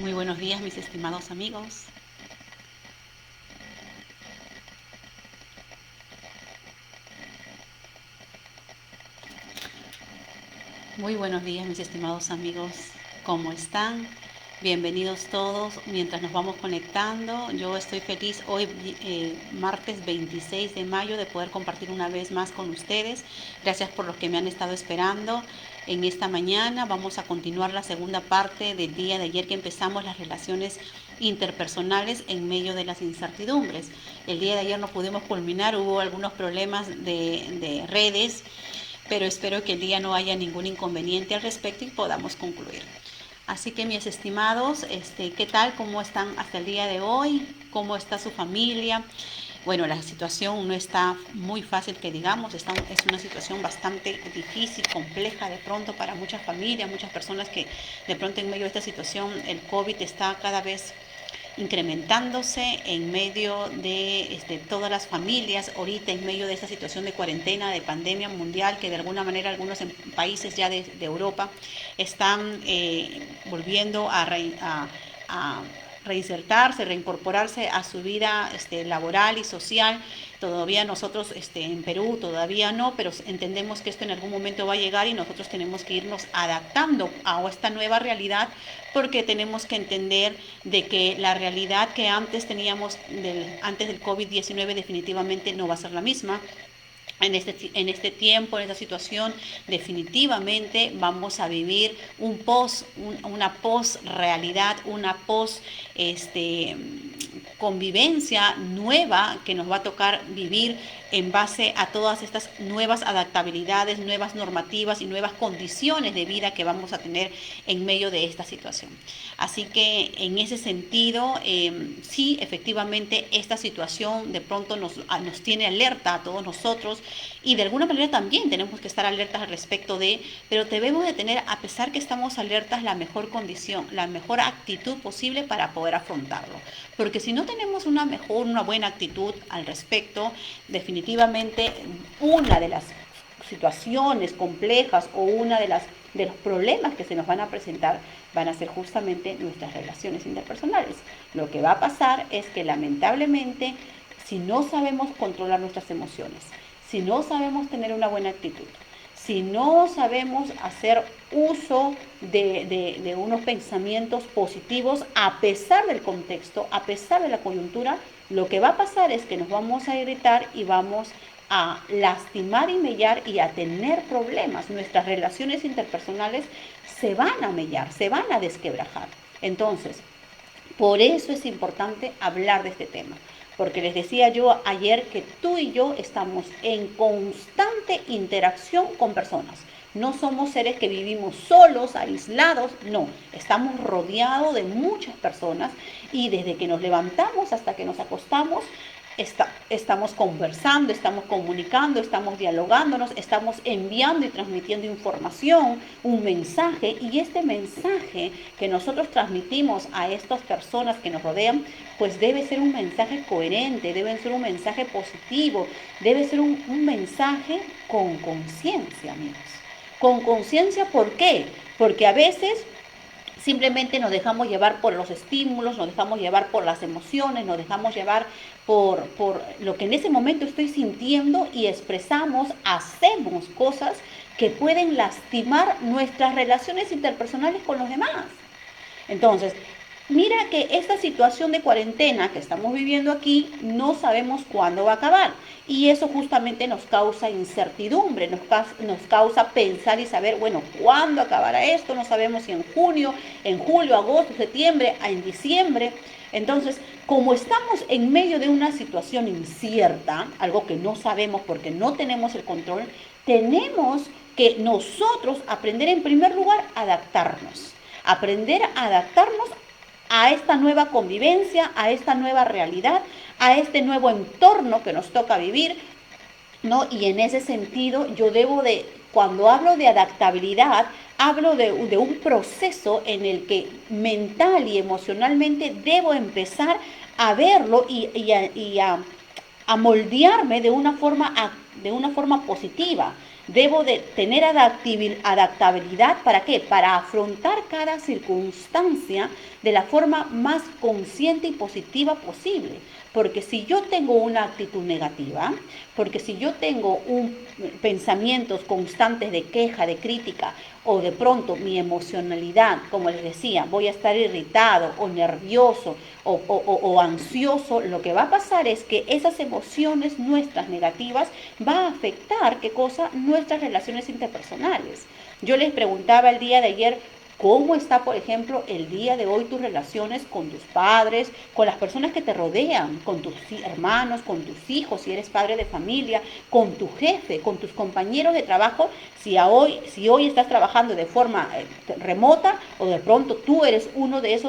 Muy buenos días, mis estimados amigos. Muy buenos días, mis estimados amigos. ¿Cómo están? Bienvenidos todos. Mientras nos vamos conectando, yo estoy feliz hoy, martes 26 de mayo, de poder compartir una vez más con ustedes. Gracias por los que me han estado esperando. En esta mañana vamos a continuar la segunda parte del día de ayer que empezamos las relaciones interpersonales en medio de las incertidumbres. El día de ayer no pudimos culminar, hubo algunos problemas de redes, pero espero que el día no haya ningún inconveniente al respecto y podamos concluir. Así que mis estimados, ¿qué tal? ¿Cómo están hasta el día de hoy? ¿Cómo está su familia? Bueno, la situación no está muy fácil que digamos, es una situación bastante difícil, compleja de pronto para muchas familias, muchas personas que de pronto en medio de esta situación el COVID está cada vez incrementándose en medio de todas las familias, ahorita en medio de esta situación de cuarentena, de pandemia mundial, que de alguna manera algunos países ya de Europa están volviendo a reinsertarse, reincorporarse a su vida laboral y social. Todavía nosotros en Perú todavía no, pero entendemos que esto en algún momento va a llegar y nosotros tenemos que irnos adaptando a esta nueva realidad, porque tenemos que entender de que la realidad que antes teníamos antes del COVID-19 definitivamente no va a ser la misma. En este tiempo, en esta situación, definitivamente vamos a vivir una post-realidad, una convivencia nueva que nos va a tocar vivir en base a todas estas nuevas adaptabilidades, nuevas normativas y nuevas condiciones de vida que vamos a tener en medio de esta situación. Así que en ese sentido, sí, efectivamente, esta situación de pronto nos tiene alerta a todos nosotros y de alguna manera también tenemos que estar alertas al respecto pero debemos de tener, a pesar que estamos alertas, la mejor condición, la mejor actitud posible para poder afrontarlo. Porque si no tenemos una buena actitud al respecto, definitivamente una de las situaciones complejas o de los problemas que se nos van a presentar van a ser justamente nuestras relaciones interpersonales. Lo que va a pasar es que lamentablemente, si no sabemos controlar nuestras emociones, si no sabemos tener una buena actitud, si no sabemos hacer uso de unos pensamientos positivos a pesar del contexto, a pesar de la coyuntura, lo que va a pasar es que nos vamos a irritar y vamos a lastimar y mellar y a tener problemas. Nuestras relaciones interpersonales se van a mellar, se van a desquebrajar. Entonces, por eso es importante hablar de este tema, porque les decía yo ayer que tú y yo estamos en constante interacción con personas. No somos seres que vivimos solos, aislados, no, estamos rodeados de muchas personas y desde que nos levantamos hasta que nos acostamos, estamos conversando, estamos comunicando, estamos dialogándonos, estamos enviando y transmitiendo información, un mensaje, y este mensaje que nosotros transmitimos a estas personas que nos rodean, pues debe ser un mensaje coherente, debe ser un mensaje positivo, debe ser un mensaje con conciencia, amigos. Con conciencia, ¿por qué? Porque a veces simplemente nos dejamos llevar por los estímulos, nos dejamos llevar por las emociones, nos dejamos llevar por lo que en ese momento estoy sintiendo y expresamos, hacemos cosas que pueden lastimar nuestras relaciones interpersonales con los demás. Entonces, mira que esta situación de cuarentena que estamos viviendo aquí no sabemos cuándo va a acabar, y eso justamente nos causa incertidumbre, nos causa pensar y saber, bueno, ¿cuándo acabará esto? No sabemos si en junio, en julio, agosto, septiembre, en diciembre. Entonces, como estamos en medio de una situación incierta, algo que no sabemos porque no tenemos el control, tenemos que nosotros aprender en primer lugar a adaptarnos. Aprender a adaptarnos a esta nueva convivencia, a esta nueva realidad, a este nuevo entorno que nos toca vivir, ¿no? Y en ese sentido, cuando hablo de adaptabilidad, hablo de un proceso en el que mental y emocionalmente debo empezar a verlo y a moldearme de una forma de una forma positiva. Debo de tener adaptabilidad, ¿para qué? Para afrontar cada circunstancia de la forma más consciente y positiva posible. Porque si yo tengo una actitud negativa, porque si yo tengo pensamientos constantes de queja, de crítica, o de pronto mi emocionalidad, como les decía, voy a estar irritado o nervioso o ansioso, lo que va a pasar es que esas emociones nuestras negativas va a afectar, ¿qué cosa? Nuestras relaciones interpersonales. Yo les preguntaba el día de ayer, ¿cómo está, por ejemplo, el día de hoy tus relaciones con tus padres, con las personas que te rodean, con tus hermanos, con tus hijos, si eres padre de familia, con tu jefe, con tus compañeros de trabajo? Si hoy estás trabajando de forma remota o de pronto tú eres uno de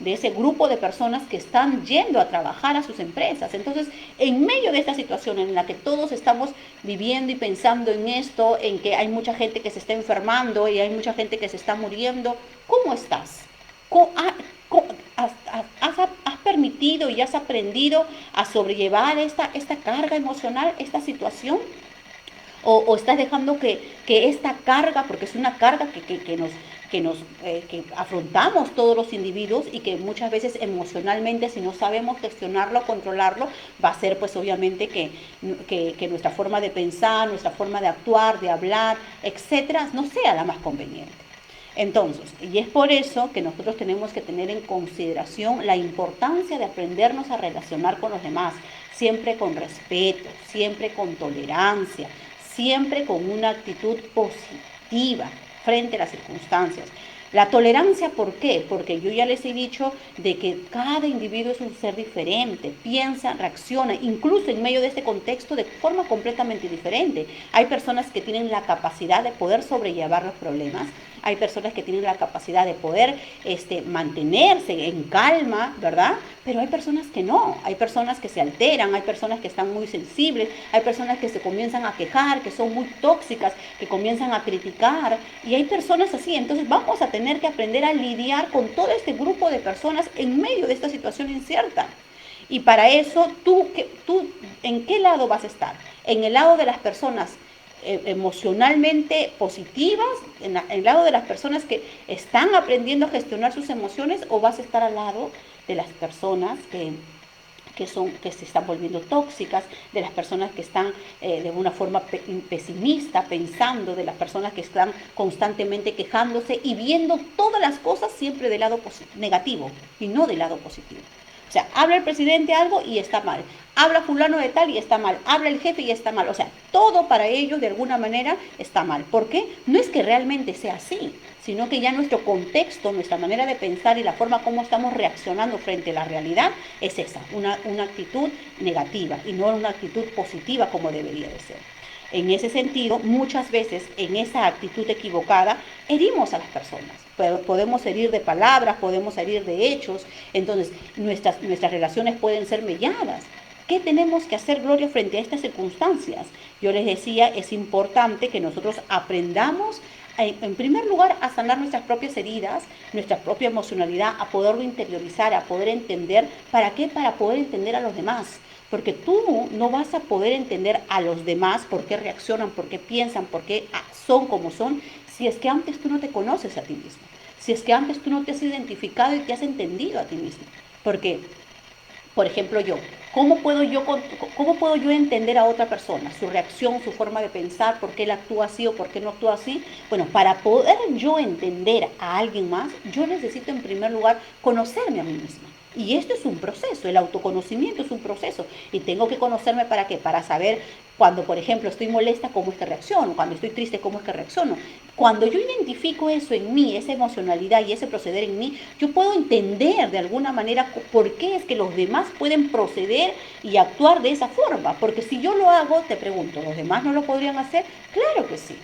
ese grupo de personas que están yendo a trabajar a sus empresas. Entonces, en medio de esta situación en la que todos estamos viviendo y pensando en esto, en que hay mucha gente que se está enfermando y hay mucha gente que se está muriendo, ¿cómo estás? ¿Has permitido y has aprendido a sobrellevar esta carga emocional, esta situación? ¿O estás dejando que esta carga, porque es una carga que afrontamos todos los individuos y que muchas veces emocionalmente, si no sabemos gestionarlo, controlarlo, va a ser pues obviamente que nuestra forma de pensar, nuestra forma de actuar, de hablar, etcétera, no sea la más conveniente? Entonces, y es por eso que nosotros tenemos que tener en consideración la importancia de aprendernos a relacionar con los demás, siempre con respeto, siempre con tolerancia, siempre con una actitud positiva frente a las circunstancias. La tolerancia, ¿por qué? Porque yo ya les he dicho de que cada individuo es un ser diferente, piensa, reacciona, incluso en medio de este contexto de forma completamente diferente. Hay personas que tienen la capacidad de poder sobrellevar los problemas, hay personas que tienen la capacidad de poder mantenerse en calma, ¿verdad? Pero hay personas que no, hay personas que se alteran, hay personas que están muy sensibles, hay personas que se comienzan a quejar, que son muy tóxicas, que comienzan a criticar, y hay personas así. Entonces vamos a tener que aprender a lidiar con todo este grupo de personas en medio de esta situación incierta. Y para eso, ¿tú en qué lado vas a estar? ¿En el lado de las personas emocionalmente positivas, en el lado de las personas que están aprendiendo a gestionar sus emociones, o vas a estar al lado de las personas que se están volviendo tóxicas, de las personas que están de una forma pesimista, pensando, de las personas que están constantemente quejándose y viendo todas las cosas siempre del lado negativo y no del lado positivo? O sea, habla el presidente algo y está mal, habla fulano de tal y está mal, habla el jefe y está mal. O sea, todo para ellos de alguna manera está mal. ¿Por qué? No es que realmente sea así, sino que ya nuestro contexto, nuestra manera de pensar y la forma como estamos reaccionando frente a la realidad es esa, una actitud negativa y no una actitud positiva como debería de ser. En ese sentido, muchas veces en esa actitud equivocada herimos a las personas. Podemos herir de palabras, podemos herir de hechos, entonces nuestras relaciones pueden ser melladas. ¿Qué tenemos que hacer, Gloria, frente a estas circunstancias? Yo les decía, es importante que nosotros aprendamos, en primer lugar, a sanar nuestras propias heridas, nuestra propia emocionalidad, a poderlo interiorizar, a poder entender. ¿Para qué? Para poder entender a los demás. Porque tú no vas a poder entender a los demás por qué reaccionan, por qué piensan, por qué son como son, si es que antes tú no te conoces a ti mismo, si es que antes tú no te has identificado y te has entendido a ti mismo. Porque, por ejemplo, ¿cómo puedo yo entender a otra persona? Su reacción, su forma de pensar, por qué él actúa así o por qué no actúa así. Bueno, para poder yo entender a alguien más, yo necesito en primer lugar conocerme a mí misma. Y esto es un proceso, el autoconocimiento es un proceso. Y tengo que conocerme ¿para qué? Para saber cuando, por ejemplo, estoy molesta, cómo es que reacciono, cuando estoy triste, cómo es que reacciono. Cuando yo identifico eso en mí, esa emocionalidad y ese proceder en mí, yo puedo entender de alguna manera por qué es que los demás pueden proceder y actuar de esa forma. Porque si yo lo hago, te pregunto, ¿los demás no lo podrían hacer? Claro que sí.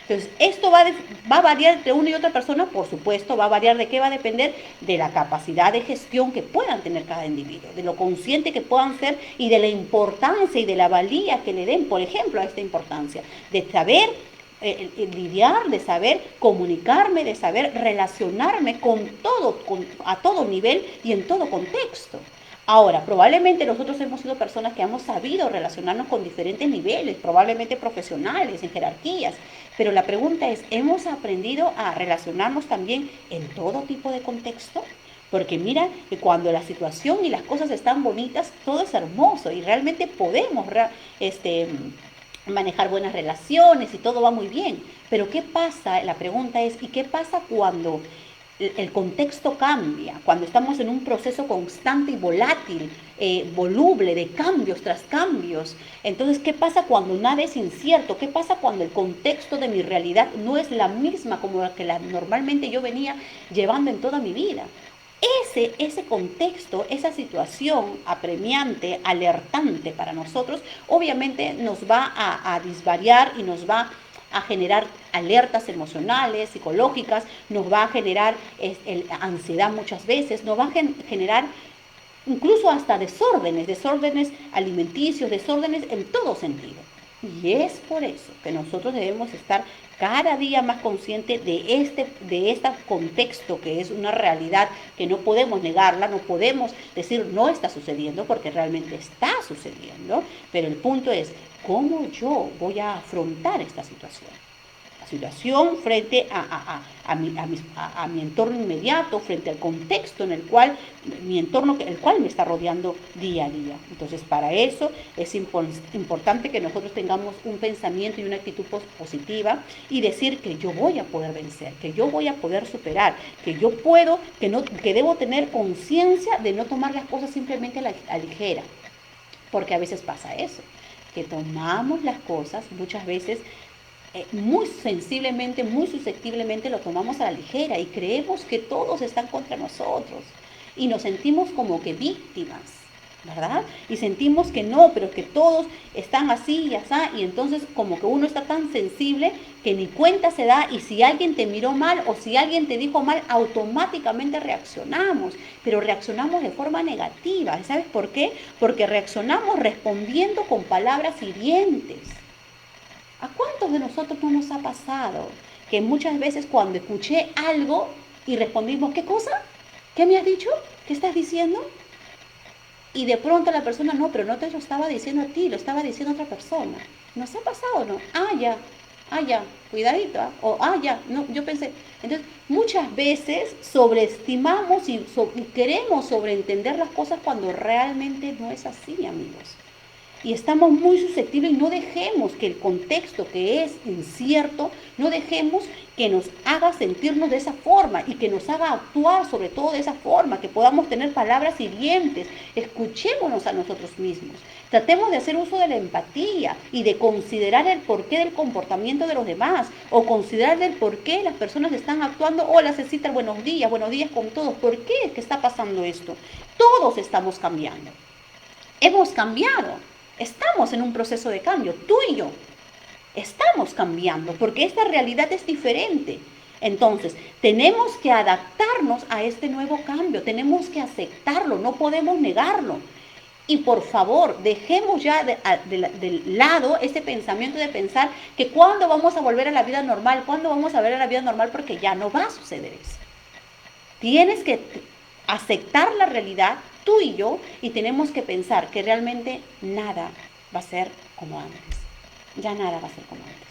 Entonces, esto va a variar entre una y otra persona, por supuesto, va a variar de qué va a depender, de la capacidad de gestión que puedan tener cada individuo, de lo consciente que puedan ser y de la importancia y de la valía que le den, por ejemplo, a esta importancia, de saber lidiar, de saber comunicarme, de saber relacionarme con todo, a todo nivel y en todo contexto. Ahora, probablemente nosotros hemos sido personas que hemos sabido relacionarnos con diferentes niveles, probablemente profesionales, en jerarquías, pero la pregunta es, ¿hemos aprendido a relacionarnos también en todo tipo de contexto? Porque mira que cuando la situación y las cosas están bonitas, todo es hermoso y realmente podemos manejar buenas relaciones y todo va muy bien. Pero ¿qué pasa? La pregunta es, ¿y qué pasa cuando el contexto cambia, cuando estamos en un proceso constante y volátil, voluble, de cambios tras cambios? Entonces, ¿qué pasa cuando nada es incierto? ¿Qué pasa cuando el contexto de mi realidad no es la misma como la que normalmente yo venía llevando en toda mi vida? Ese contexto, esa situación apremiante, alertante para nosotros, obviamente nos va a disvariar y nos va a generar alertas emocionales, psicológicas, nos va a generar ansiedad muchas veces, nos va a generar incluso hasta desórdenes alimenticios, desórdenes en todo sentido. Y es por eso que nosotros debemos estar cada día más conscientes de este contexto que es una realidad que no podemos negarla, no podemos decir no está sucediendo porque realmente está sucediendo, pero el punto es cómo yo voy a afrontar esta situación frente a mi entorno inmediato, frente al contexto en el cual, mi entorno, el cual me está rodeando día a día. Entonces, para eso es importante que nosotros tengamos un pensamiento y una actitud positiva y decir que yo voy a poder vencer, que yo voy a poder superar, que yo puedo, que debo tener conciencia de no tomar las cosas simplemente a la ligera, porque a veces pasa eso, que tomamos las cosas muchas veces muy sensiblemente, muy susceptiblemente lo tomamos a la ligera y creemos que todos están contra nosotros y nos sentimos como que víctimas, ¿verdad? Y sentimos que no, pero que todos están así y así, y entonces como que uno está tan sensible que ni cuenta se da, y si alguien te miró mal o si alguien te dijo mal, automáticamente reaccionamos, pero reaccionamos de forma negativa. ¿Sabes por qué? Porque reaccionamos respondiendo con palabras hirientes. ¿A cuántos de nosotros no nos ha pasado que muchas veces cuando escuché algo y respondimos, ¿qué cosa? ¿Qué me has dicho? ¿Qué estás diciendo? Y de pronto la persona, no, pero no te lo estaba diciendo a ti, lo estaba diciendo a otra persona. ¿Nos ha pasado o no? Ah, ya, cuidadito, ¿eh? O ya, no, yo pensé. Entonces, muchas veces sobreestimamos y queremos sobreentender las cosas cuando realmente no es así, amigos. Y estamos muy susceptibles y no dejemos que el contexto que es incierto, no dejemos que nos haga sentirnos de esa forma y que nos haga actuar sobre todo de esa forma, que podamos tener palabras hirientes. Escuchémonos a nosotros mismos. Tratemos de hacer uso de la empatía y de considerar el porqué del comportamiento de los demás o considerar el porqué las personas están actuando. Hola Cecita, buenos días con todos. ¿Por qué es que está pasando esto? Todos estamos cambiando. Hemos cambiado. Estamos en un proceso de cambio, tú y yo estamos cambiando porque esta realidad es diferente. Entonces, tenemos que adaptarnos a este nuevo cambio, tenemos que aceptarlo, no podemos negarlo. Y por favor, dejemos ya de lado ese pensamiento de pensar que cuándo vamos a volver a la vida normal, cuándo vamos a volver a la vida normal, porque ya no va a suceder eso. Tienes que aceptar la realidad, tú y yo, y tenemos que pensar que realmente nada va a ser como antes. Ya nada va a ser como antes.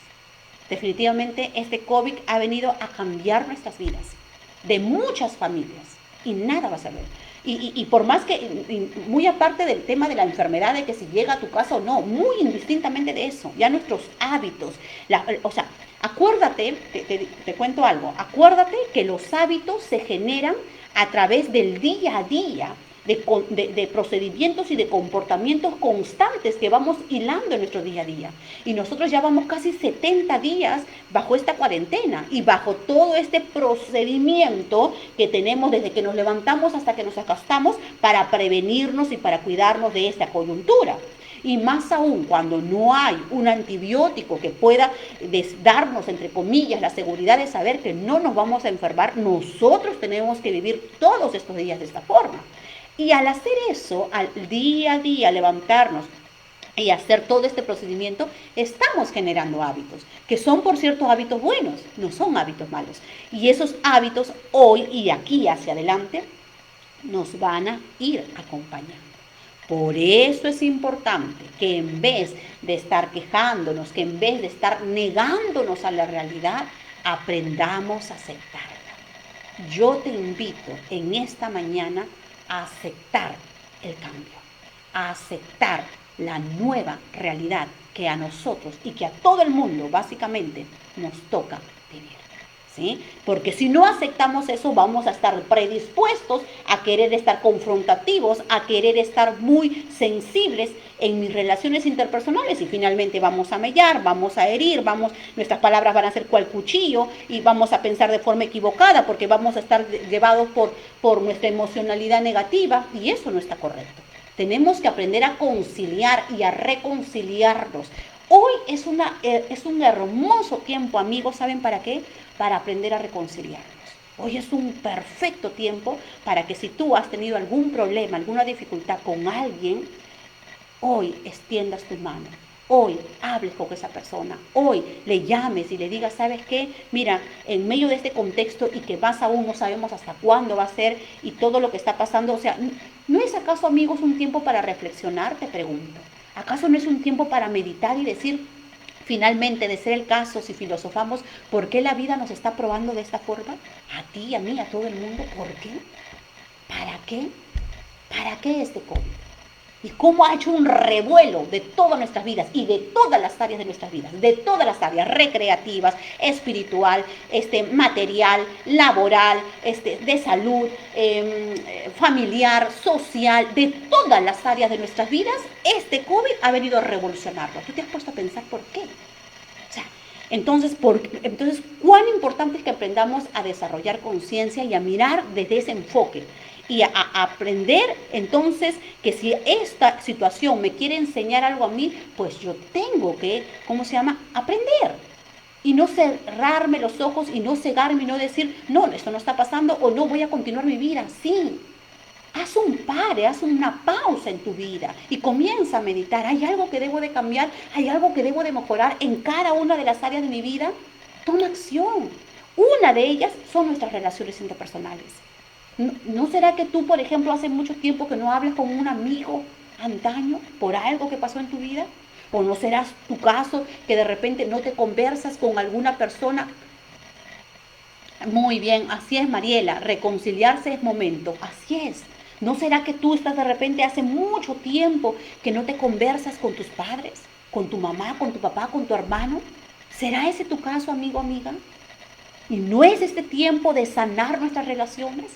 Definitivamente este COVID ha venido a cambiar nuestras vidas, de muchas familias, y nada va a ser bien. Y por más que, muy aparte del tema de la enfermedad, de que si llega a tu casa o no, muy indistintamente de eso, ya nuestros hábitos, acuérdate, te cuento algo, acuérdate que los hábitos se generan a través del día a día, de procedimientos y de comportamientos constantes que vamos hilando en nuestro día a día. Y nosotros ya vamos casi 70 días bajo esta cuarentena y bajo todo este procedimiento que tenemos desde que nos levantamos hasta que nos acostamos para prevenirnos y para cuidarnos de esta coyuntura. Y más aún cuando no hay un antibiótico que pueda darnos, entre comillas, la seguridad de saber que no nos vamos a enfermar, nosotros tenemos que vivir todos estos días de esta forma. Y al hacer eso, al día a día levantarnos y hacer todo este procedimiento, estamos generando hábitos, que son, por cierto, hábitos buenos, no son hábitos malos. Y esos hábitos, hoy y aquí hacia adelante, nos van a ir acompañando. Por eso es importante que en vez de estar quejándonos, que en vez de estar negándonos a la realidad, aprendamos a aceptarla. Yo te invito en esta mañana a aceptar el cambio, a aceptar la nueva realidad que a nosotros y que a todo el mundo básicamente nos toca vivir. ¿Sí? Porque si no aceptamos eso, vamos a estar predispuestos a querer estar confrontativos, a querer estar muy sensibles en mis relaciones interpersonales y finalmente vamos a mellar, vamos a herir, nuestras palabras van a ser cual cuchillo y vamos a pensar de forma equivocada porque vamos a estar llevados por nuestra emocionalidad negativa y eso no está correcto. Tenemos que aprender a conciliar y a reconciliarnos. Hoy es un hermoso tiempo, amigos, ¿saben para qué? Para aprender a reconciliarnos. Hoy es un perfecto tiempo para que si tú has tenido algún problema, alguna dificultad con alguien, hoy extiendas tu mano. Hoy hables con esa persona, hoy le llames y le digas, ¿sabes qué? Mira, en medio de este contexto y que más aún no sabemos hasta cuándo va a ser y todo lo que está pasando, o sea, ¿no es acaso, amigos, un tiempo para reflexionar? Te pregunto. ¿Acaso no es un tiempo para meditar y decir, finalmente, de ser el caso, si filosofamos, ¿por qué la vida nos está probando de esta forma? A ti, a mí, a todo el mundo, ¿por qué? ¿Para qué? ¿Para qué este COVID? Y cómo ha hecho un revuelo de todas nuestras vidas y de todas las áreas de nuestras vidas, de todas las áreas recreativas, espiritual, material, laboral, de salud, familiar, social, de todas las áreas de nuestras vidas, este COVID ha venido a revolucionarlo. ¿Tú te has puesto a pensar por qué? O sea, entonces, ¿cuán importante es que aprendamos a desarrollar conciencia y a mirar desde ese enfoque? Y a aprender entonces que si esta situación me quiere enseñar algo a mí, pues yo tengo que, aprender. Y no cerrarme los ojos y no cegarme y no decir, no, esto no está pasando o no voy a continuar mi vida así. Haz un pare, haz una pausa en tu vida y comienza a meditar. ¿Hay algo que debo de cambiar? ¿Hay algo que debo de mejorar en cada una de las áreas de mi vida? Toma acción. Una de ellas son nuestras relaciones interpersonales. ¿No será que tú, por ejemplo, hace mucho tiempo que no hablas con un amigo antaño por algo que pasó en tu vida? ¿O no será tu caso que de repente no te conversas con alguna persona? Muy bien, así es, Mariela, reconciliarse es momento, así es. ¿No será que tú estás de repente hace mucho tiempo que no te conversas con tus padres, con tu mamá, con tu papá, con tu hermano? ¿Será ese tu caso, amigo, amiga? ¿Y no es este tiempo de sanar nuestras relaciones?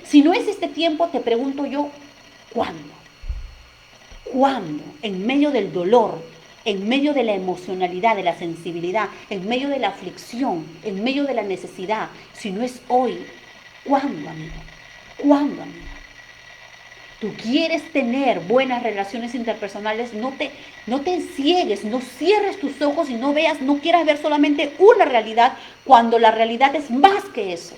Si no es este tiempo, te pregunto yo, ¿cuándo? ¿Cuándo? En medio del dolor, en medio de la emocionalidad, de la sensibilidad, en medio de la aflicción, en medio de la necesidad, si no es hoy, ¿cuándo, amigo? ¿Cuándo, amigo? Tú quieres tener buenas relaciones interpersonales, no te ciegues, no cierres tus ojos y no quieras ver solamente una realidad cuando la realidad es más que eso.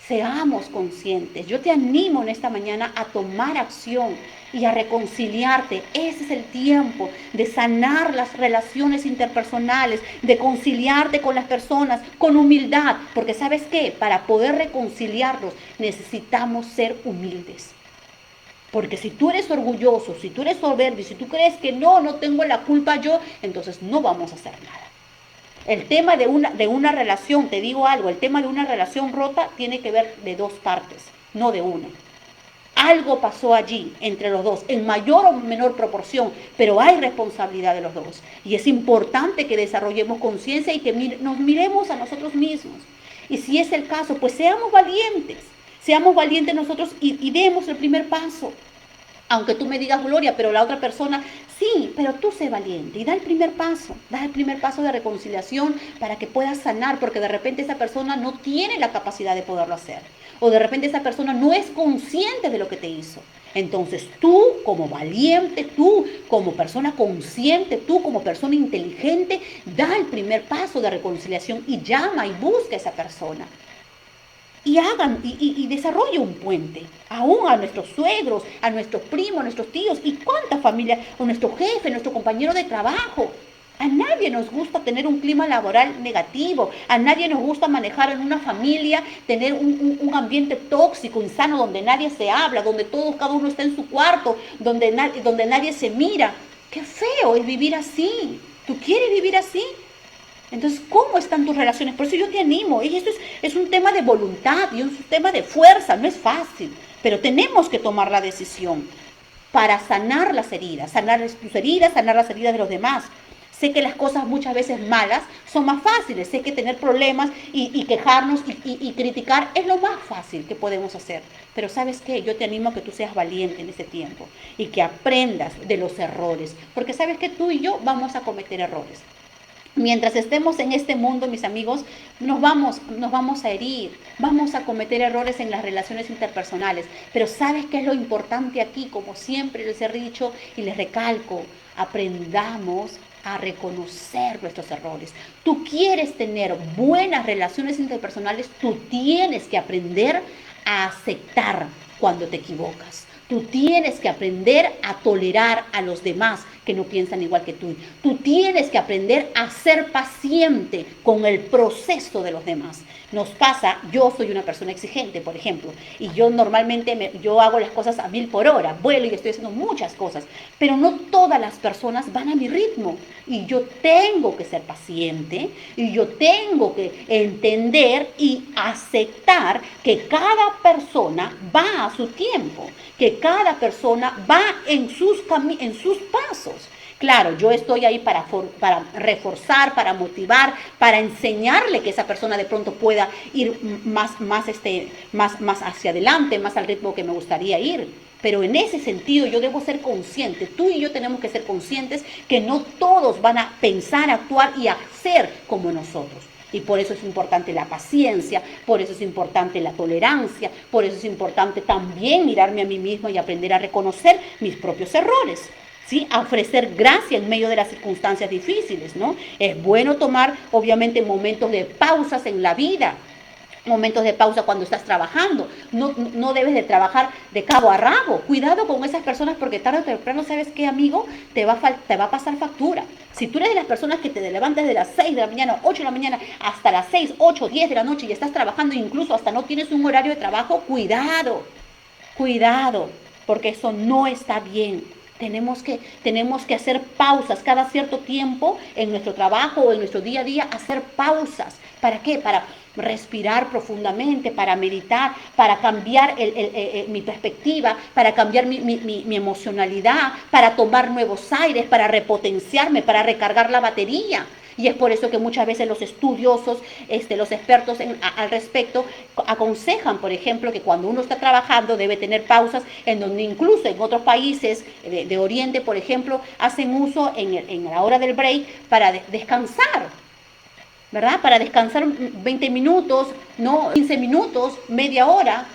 Seamos conscientes. Yo te animo en esta mañana a tomar acción y a reconciliarte. Ese es el tiempo de sanar las relaciones interpersonales, de conciliarte con las personas con humildad. Porque ¿sabes qué? Para poder reconciliarnos necesitamos ser humildes. Porque si tú eres orgulloso, si tú eres soberbio, si tú crees que no tengo la culpa yo, entonces no vamos a hacer nada. El tema de una relación, te digo algo, el tema de una relación rota tiene que ver de dos partes, no de una. Algo pasó allí entre los dos, en mayor o menor proporción, pero hay responsabilidad de los dos. Y es importante que desarrollemos conciencia y que nos miremos a nosotros mismos. Y si es el caso, pues seamos valientes nosotros y demos el primer paso. Aunque tú me digas, Gloria, pero la otra persona, sí, pero tú sé valiente y da el primer paso de reconciliación para que puedas sanar, porque de repente esa persona no tiene la capacidad de poderlo hacer, o de repente esa persona no es consciente de lo que te hizo. Entonces tú como valiente, tú como persona consciente, tú como persona inteligente, da el primer paso de reconciliación y llama y busca a esa persona. Y desarrolle un puente, aún a nuestros suegros, a nuestros primos, a nuestros tíos, y cuánta familia, o nuestro jefe, nuestro compañero de trabajo. A nadie nos gusta tener un clima laboral negativo, a nadie nos gusta manejar en una familia, tener un ambiente tóxico, insano, donde nadie se habla, donde todos, cada uno está en su cuarto, donde nadie se mira. Qué feo es vivir así. ¿Tú quieres vivir así? Entonces, ¿cómo están tus relaciones? Por eso yo te animo. Y esto es un tema de voluntad y un tema de fuerza, no es fácil, pero tenemos que tomar la decisión para sanar las heridas, sanar tus heridas, sanar las heridas de los demás. Sé que las cosas muchas veces malas son más fáciles, sé que tener problemas y quejarnos y criticar es lo más fácil que podemos hacer. Pero ¿sabes qué? Yo te animo a que tú seas valiente en este tiempo y que aprendas de los errores, porque sabes que tú y yo vamos a cometer errores. Mientras estemos en este mundo, mis amigos, nos vamos a herir, vamos a cometer errores en las relaciones interpersonales. Pero ¿sabes qué es lo importante aquí? Como siempre les he dicho y les recalco, aprendamos a reconocer nuestros errores. Tú quieres tener buenas relaciones interpersonales, tú tienes que aprender a aceptar cuando te equivocas. Tú tienes que aprender a tolerar a los demás que no piensan igual que tú. Tú tienes que aprender a ser paciente con el proceso de los demás. Nos pasa, yo soy una persona exigente, por ejemplo, y yo normalmente yo hago las cosas a 1000 por hora, vuelo y estoy haciendo muchas cosas, pero no todas las personas van a mi ritmo. Y yo tengo que ser paciente, y yo tengo que entender y aceptar que cada persona va a su tiempo, que cada persona va en sus pasos. Claro, yo estoy ahí para reforzar, para motivar, para enseñarle que esa persona de pronto pueda ir más hacia adelante, más al ritmo que me gustaría ir. Pero en ese sentido yo debo ser consciente, tú y yo tenemos que ser conscientes que no todos van a pensar, actuar y hacer como nosotros. Y por eso es importante la paciencia, por eso es importante la tolerancia, por eso es importante también mirarme a mí mismo y aprender a reconocer mis propios errores. ¿Sí? A ofrecer gracia en medio de las circunstancias difíciles, ¿no? Es bueno tomar, obviamente, momentos de pausas en la vida, momentos de pausa cuando estás trabajando. No debes de trabajar de cabo a rabo. Cuidado con esas personas porque tarde o temprano, ¿sabes qué, amigo? Te va a pasar factura. Si tú eres de las personas que te levantas de las 6 de la mañana, 8 de la mañana, hasta las 6, 8, 10 de la noche y estás trabajando, incluso hasta no tienes un horario de trabajo, cuidado, porque eso no está bien. Tenemos que hacer pausas cada cierto tiempo en nuestro trabajo o en nuestro día a día, hacer pausas. ¿Para qué? Para respirar profundamente, para meditar, para cambiar mi perspectiva, para cambiar mi emocionalidad, para tomar nuevos aires, para repotenciarme, para recargar la batería. Y es por eso que muchas veces los estudiosos, los expertos al respecto, aconsejan, por ejemplo, que cuando uno está trabajando debe tener pausas, en donde incluso en otros países de Oriente, por ejemplo, hacen uso en la hora del break para descansar, ¿verdad? Para descansar 20 minutos, ¿no? 15 minutos, media hora,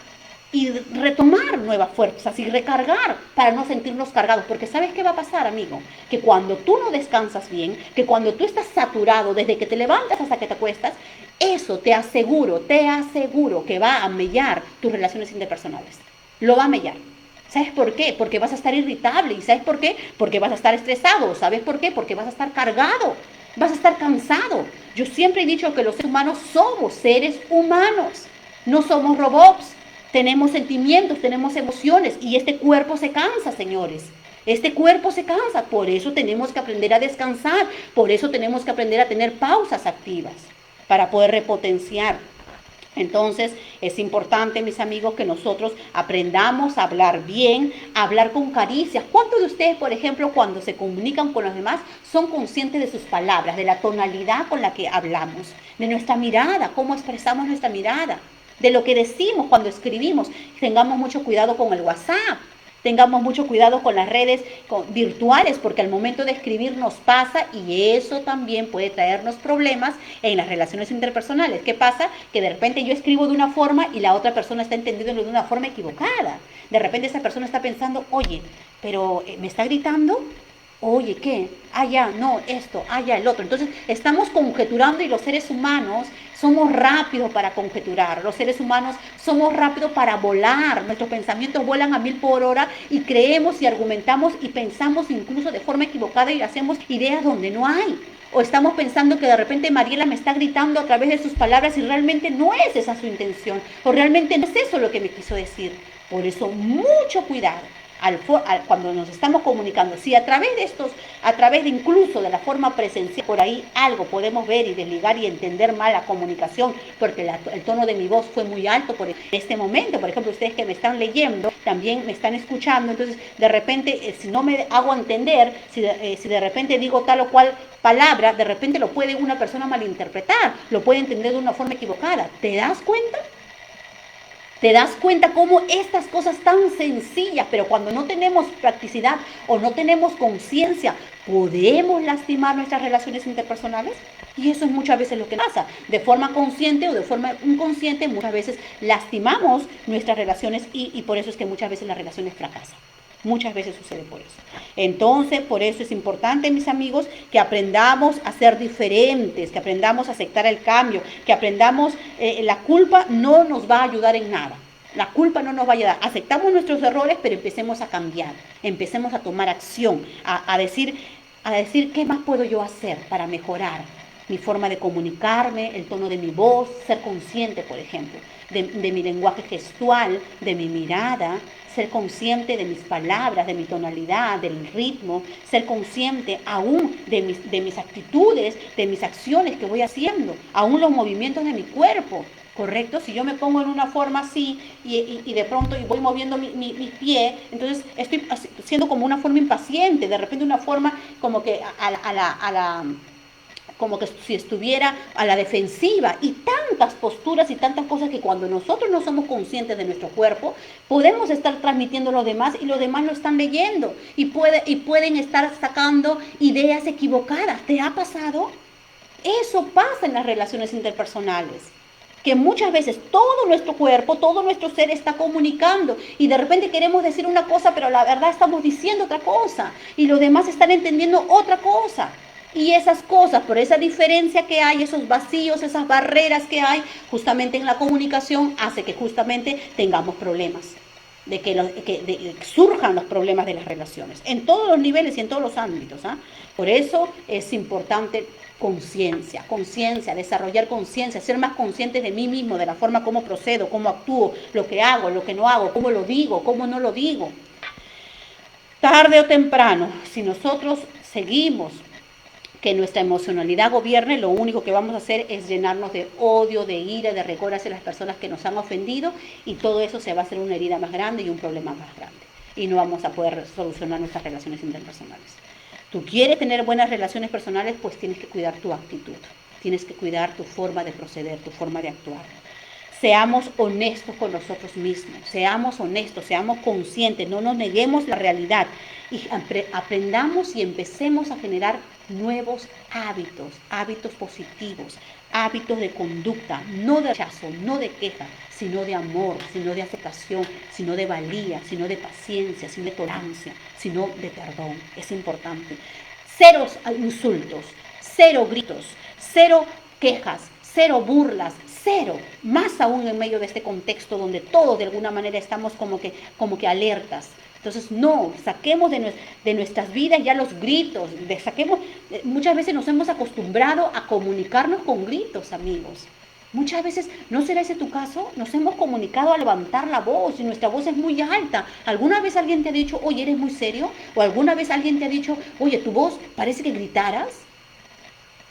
y retomar nuevas fuerzas y recargar para no sentirnos cargados. Porque ¿sabes qué va a pasar, amigo? Que cuando tú no descansas bien, que cuando tú estás saturado desde que te levantas hasta que te acuestas, eso te aseguro que va a mellar tus relaciones interpersonales. Lo va a mellar. ¿Sabes por qué? Porque vas a estar irritable. ¿Y sabes por qué? Porque vas a estar estresado. ¿Sabes por qué? Porque vas a estar cargado. Vas a estar cansado. Yo siempre he dicho que los seres humanos somos seres humanos. No somos robots. Tenemos sentimientos, tenemos emociones y este cuerpo se cansa, señores. Este cuerpo se cansa, por eso tenemos que aprender a descansar, por eso tenemos que aprender a tener pausas activas para poder repotenciar. Entonces es importante, mis amigos, que nosotros aprendamos a hablar bien, a hablar con caricias. ¿Cuántos de ustedes, por ejemplo, cuando se comunican con los demás, son conscientes de sus palabras, de la tonalidad con la que hablamos, de nuestra mirada, cómo expresamos nuestra mirada? De lo que decimos cuando escribimos? Tengamos mucho cuidado con el WhatsApp, tengamos mucho cuidado con las redes virtuales, porque al momento de escribir nos pasa y eso también puede traernos problemas en las relaciones interpersonales. ¿Qué pasa? Que de repente yo escribo de una forma y la otra persona está entendiendo de una forma equivocada. De repente esa persona está pensando, oye, pero ¿me está gritando? Oye, ¿qué? Ah, ya, no, esto, ah, ya, el otro. Entonces, estamos conjeturando y los seres humanos somos rápidos para conjeturar. Los seres humanos somos rápidos para volar. Nuestros pensamientos vuelan a 1000 por hora y creemos y argumentamos y pensamos incluso de forma equivocada y hacemos ideas donde no hay. O estamos pensando que de repente Mariela me está gritando a través de sus palabras y realmente no es esa su intención. O realmente no es eso lo que me quiso decir. Por eso, mucho cuidado cuando nos estamos comunicando. Si a través de a través de incluso de la forma presencial, por ahí algo podemos ver y desligar y entender mal la comunicación, porque el tono de mi voz fue muy alto por este momento. Por ejemplo, ustedes que me están leyendo, también me están escuchando, entonces de repente, si no me hago entender, si de repente digo tal o cual palabra, de repente lo puede una persona malinterpretar, lo puede entender de una forma equivocada. ¿Te das cuenta? ¿Te das cuenta cómo estas cosas tan sencillas, pero cuando no tenemos practicidad o no tenemos conciencia, podemos lastimar nuestras relaciones interpersonales? Y eso es muchas veces lo que pasa. De forma consciente o de forma inconsciente, muchas veces lastimamos nuestras relaciones y por eso es que muchas veces las relaciones fracasan. Muchas veces sucede por eso. Entonces, por eso es importante, mis amigos, que aprendamos a ser diferentes, que aprendamos a aceptar el cambio, que aprendamos, la culpa no nos va a ayudar en nada. La culpa no nos va a ayudar. Aceptamos nuestros errores, pero empecemos a cambiar, empecemos a tomar acción, a decir, ¿qué más puedo yo hacer para mejorar mi forma de comunicarme, el tono de mi voz, ser consciente, por ejemplo, de mi lenguaje gestual, de mi mirada, ser consciente de mis palabras, de mi tonalidad, del ritmo, ser consciente aún de mis actitudes, de mis acciones que voy haciendo, aún los movimientos de mi cuerpo, ¿correcto? Si yo me pongo en una forma así y de pronto voy moviendo mis pies, entonces estoy siendo como una forma impaciente, de repente una forma como que como que si estuviera a la defensiva, y tantas posturas y tantas cosas que cuando nosotros no somos conscientes de nuestro cuerpo, podemos estar transmitiendo a los demás y los demás lo están leyendo y pueden estar sacando ideas equivocadas. ¿Te ha pasado? Eso pasa en las relaciones interpersonales, que muchas veces todo nuestro cuerpo, todo nuestro ser está comunicando y de repente queremos decir una cosa, pero la verdad estamos diciendo otra cosa y los demás están entendiendo otra cosa. Y esas cosas, por esa diferencia que hay, esos vacíos, esas barreras que hay justamente en la comunicación, hace que justamente tengamos problemas, de que surjan los problemas de las relaciones, en todos los niveles y en todos los ámbitos. ¿Ah? Por eso es importante conciencia, desarrollar conciencia, ser más consciente de mí mismo, de la forma como procedo, cómo actúo, lo que hago, lo que no hago, cómo lo digo, cómo no lo digo. Tarde o temprano, si nosotros seguimos que nuestra emocionalidad gobierne, lo único que vamos a hacer es llenarnos de odio, de ira, de rencor hacia las personas que nos han ofendido, y todo eso se va a hacer una herida más grande y un problema más grande. Y no vamos a poder solucionar nuestras relaciones interpersonales. Tú quieres tener buenas relaciones personales, pues tienes que cuidar tu actitud, tienes que cuidar tu forma de proceder, tu forma de actuar. Seamos honestos con nosotros mismos, seamos honestos, seamos conscientes, no nos neguemos la realidad y aprendamos y empecemos a generar nuevos hábitos positivos, hábitos de conducta, no de rechazo, no de queja, sino de amor, sino de aceptación, sino de valía, sino de paciencia, sino de tolerancia, sino de perdón. Es importante. Cero insultos, cero gritos, cero quejas, cero burlas, cero, más aún en medio de este contexto donde todos de alguna manera estamos como que alertas. Entonces, no, saquemos de nuestras vidas ya los gritos, muchas veces nos hemos acostumbrado a comunicarnos con gritos, amigos. Muchas veces, ¿no será ese tu caso? Nos hemos comunicado a levantar la voz y nuestra voz es muy alta. ¿Alguna vez alguien te ha dicho, oye, eres muy serio? ¿O alguna vez alguien te ha dicho, oye, tu voz parece que gritaras?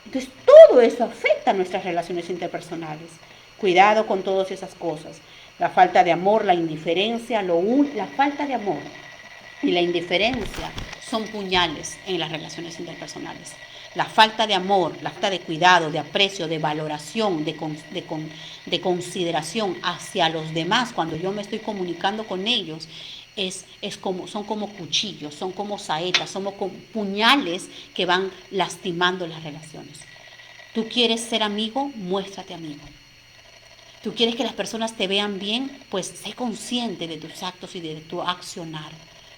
Entonces, todo eso afecta a nuestras relaciones interpersonales. Cuidado con todas esas cosas. La falta de amor, la indiferencia, la falta de amor y la indiferencia son puñales en las relaciones interpersonales. La falta de amor, la falta de cuidado, de aprecio, de valoración, de consideración hacia los demás cuando yo me estoy comunicando con ellos, son como cuchillos, son como saetas, son como puñales que van lastimando las relaciones. ¿Tú quieres ser amigo? Muéstrate amigo. ¿Tú quieres que las personas te vean bien? Pues sé consciente de tus actos y de tu accionar.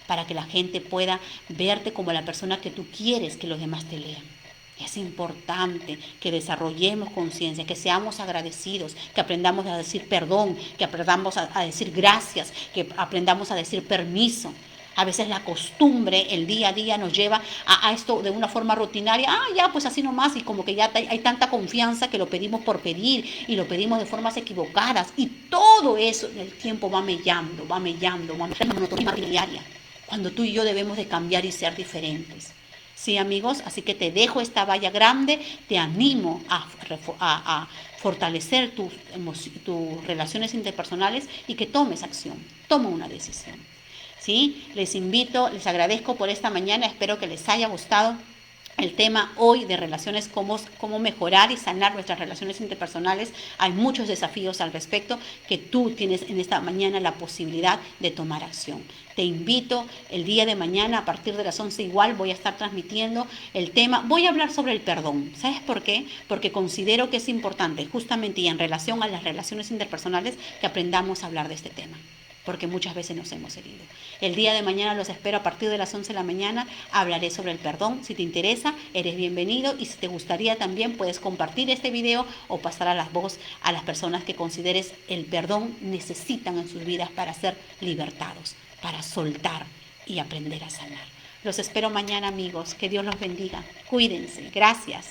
para que la gente pueda verte como la persona que tú quieres que los demás te lean. Es importante que desarrollemos conciencia, que seamos agradecidos, que aprendamos a decir perdón, que aprendamos a decir gracias, que aprendamos a decir permiso. A veces la costumbre, el día a día nos lleva a esto de una forma rutinaria. Ya, pues así nomás, y como que ya hay tanta confianza que lo pedimos por pedir y lo pedimos de formas equivocadas. Y todo eso en el tiempo va mellando, va mellando, va mellando, monotonía diaria. Cuando tú y yo debemos de cambiar y ser diferentes. Sí, amigos, así que te dejo esta valla grande, te animo a fortalecer tus relaciones interpersonales y que tomes acción, toma una decisión. ¿Sí? Les invito, les agradezco por esta mañana, espero que les haya gustado el tema hoy de relaciones, cómo mejorar y sanar nuestras relaciones interpersonales. Hay muchos desafíos al respecto que tú tienes en esta mañana la posibilidad de tomar acción. Te invito el día de mañana a partir de las 11 igual voy a estar transmitiendo el tema. Voy a hablar sobre el perdón. ¿Sabes por qué? Porque considero que es importante justamente y en relación a las relaciones interpersonales que aprendamos a hablar de este tema, porque muchas veces nos hemos herido. El día de mañana los espero a partir de las 11 de la mañana. Hablaré sobre el perdón. Si te interesa, eres bienvenido. Y si te gustaría también, puedes compartir este video o pasar a la voz a las personas que consideres el perdón necesitan en sus vidas para ser libertados, para soltar y aprender a sanar. Los espero mañana, amigos. Que Dios los bendiga. Cuídense. Gracias.